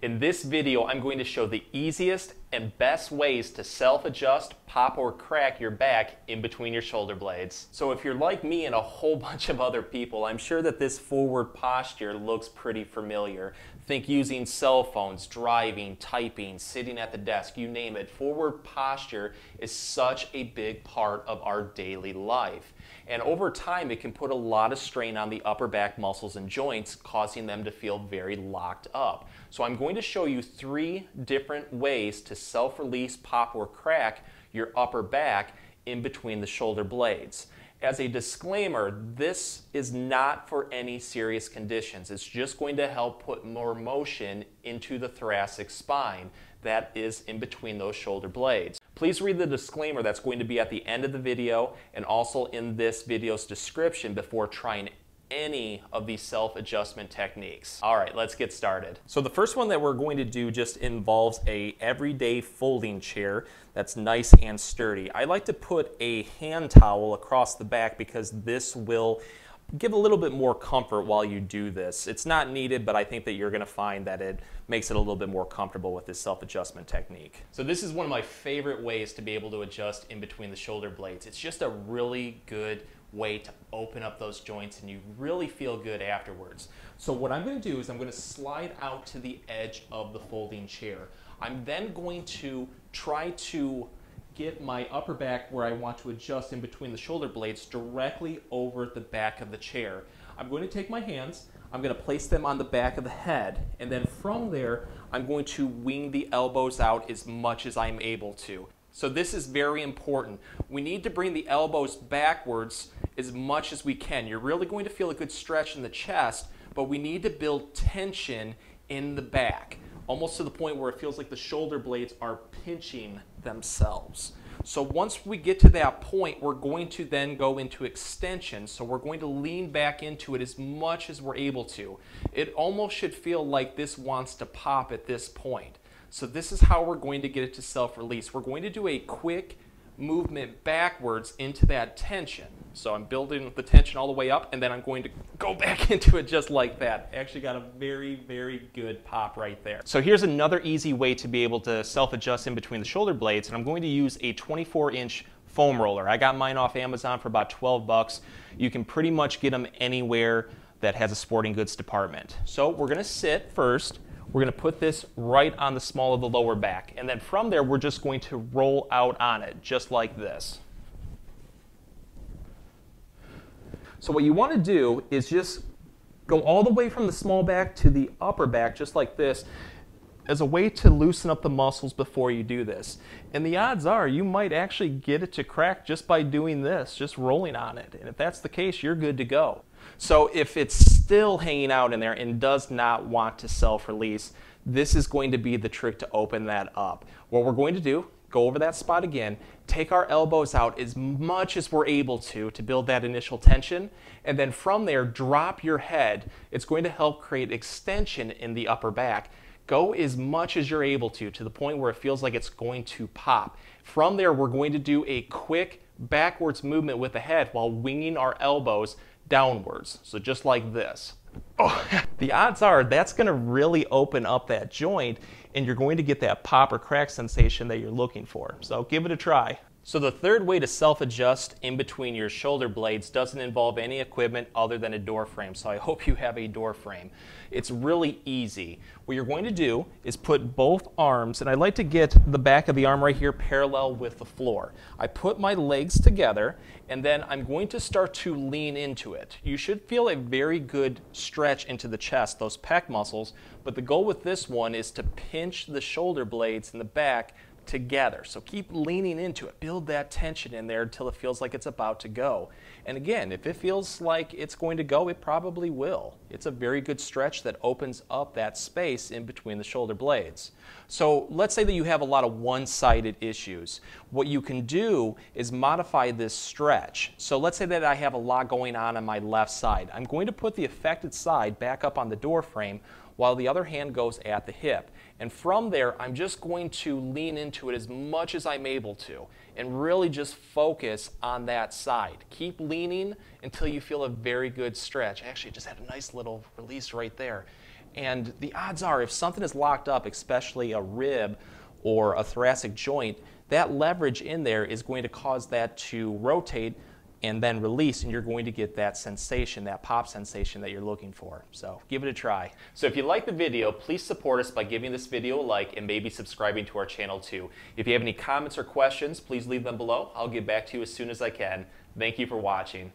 In this video, I'm going to show the easiest and best ways to self-adjust, pop, or crack your back in between your shoulder blades. So if you're like me and a whole bunch of other people, I'm sure that this forward posture looks pretty familiar. Think using cell phones, driving, typing, sitting at the desk, you name it. Forward posture is such a big part of our daily life. And over time, it can put a lot of strain on the upper back muscles and joints, causing them to feel very locked up. So I'm going to show you 3 different ways to self-release, pop, or crack your upper back in between the shoulder blades. As a disclaimer, this is not for any serious conditions. It's just going to help put more motion into the thoracic spine that is in between those shoulder blades. Please read the disclaimer that's going to be at the end of the video and also in this video's description before trying any of these self-adjustment techniques. All right, let's get started. So the first one that we're going to do just involves a everyday folding chair that's nice and sturdy. I like to put a hand towel across the back because this will give a little bit more comfort while you do this. It's not needed, but I think that you're going to find that it makes it a little bit more comfortable with this self-adjustment technique. So this is one of my favorite ways to be able to adjust in between the shoulder blades. It's just a really good way to open up those joints and you really feel good afterwards. So what I'm going to do is I'm going to slide out to the edge of the folding chair. I'm then going to try to get my upper back where I want to adjust in between the shoulder blades directly over the back of the chair. I'm going to take my hands, I'm going to place them on the back of the head, and then from there I'm going to wing the elbows out as much as I'm able to. So this is very important. We need to bring the elbows backwards as much as we can. You're really going to feel a good stretch in the chest, but we need to build tension in the back, almost to the point where it feels like the shoulder blades are pinching themselves. So once we get to that point, we're going to then go into extension. So we're going to lean back into it as much as we're able to. It almost should feel like this wants to pop at this point. So this is how we're going to get it to self-release. We're going to do a quick movement backwards into that tension. So I'm building the tension all the way up, and then I'm going to go back into it just like that. Actually got a very, very good pop right there. So here's another easy way to be able to self-adjust in between the shoulder blades, and I'm going to use a 24-inch foam roller. I got mine off Amazon for about 12 bucks. You can pretty much get them anywhere that has a sporting goods department. So we're going to sit first. We're going to put this right on the small of the lower back, and then from there we're just going to roll out on it just like this. So what you want to do is just go all the way from the small back to the upper back just like this as a way to loosen up the muscles before you do this. And the odds are you might actually get it to crack just by doing this, just rolling on it. And if that's the case, you're good to go. So if it's still hanging out in there and does not want to self-release, this is going to be the trick to open that up. What we're going to do, go over that spot again, take our elbows out as much as we're able to build that initial tension, and then from there, drop your head. It's going to help create extension in the upper back. Go as much as you're able to the point where it feels like it's going to pop. From there, we're going to do a quick backwards movement with the head while winging our elbows downwards. So just like this. Oh, the odds are that's going to really open up that joint and you're going to get that pop or crack sensation that you're looking for. So give it a try. So the third way to self-adjust in between your shoulder blades doesn't involve any equipment other than a door frame. So I hope you have a door frame. It's really easy. What you're going to do is put both arms, and I like to get the back of the arm right here parallel with the floor. I put my legs together, and then I'm going to start to lean into it. You should feel a very good stretch into the chest, those pec muscles, but the goal with this one is to pinch the shoulder blades in the back together. So keep leaning into it. Build that tension in there until it feels like it's about to go. And again, if it feels like it's going to go, it probably will. It's a very good stretch that opens up that space in between the shoulder blades. So let's say that you have a lot of one-sided issues. What you can do is modify this stretch. So let's say that I have a lot going on my left side. I'm going to put the affected side back up on the door frame while the other hand goes at the hip. And from there, I'm just going to lean into it as much as I'm able to and really just focus on that side. Keep leaning until you feel a very good stretch. Actually, I just had a nice little release right there. And the odds are if something is locked up, especially a rib or a thoracic joint, that leverage in there is going to cause that to rotate and then release, and you're going to get that sensation, that pop sensation that you're looking for. So give it a try. So if you like the video, please support us by giving this video a like and maybe subscribing to our channel too. If you have any comments or questions, please leave them below. I'll get back to you as soon as I can. Thank you for watching.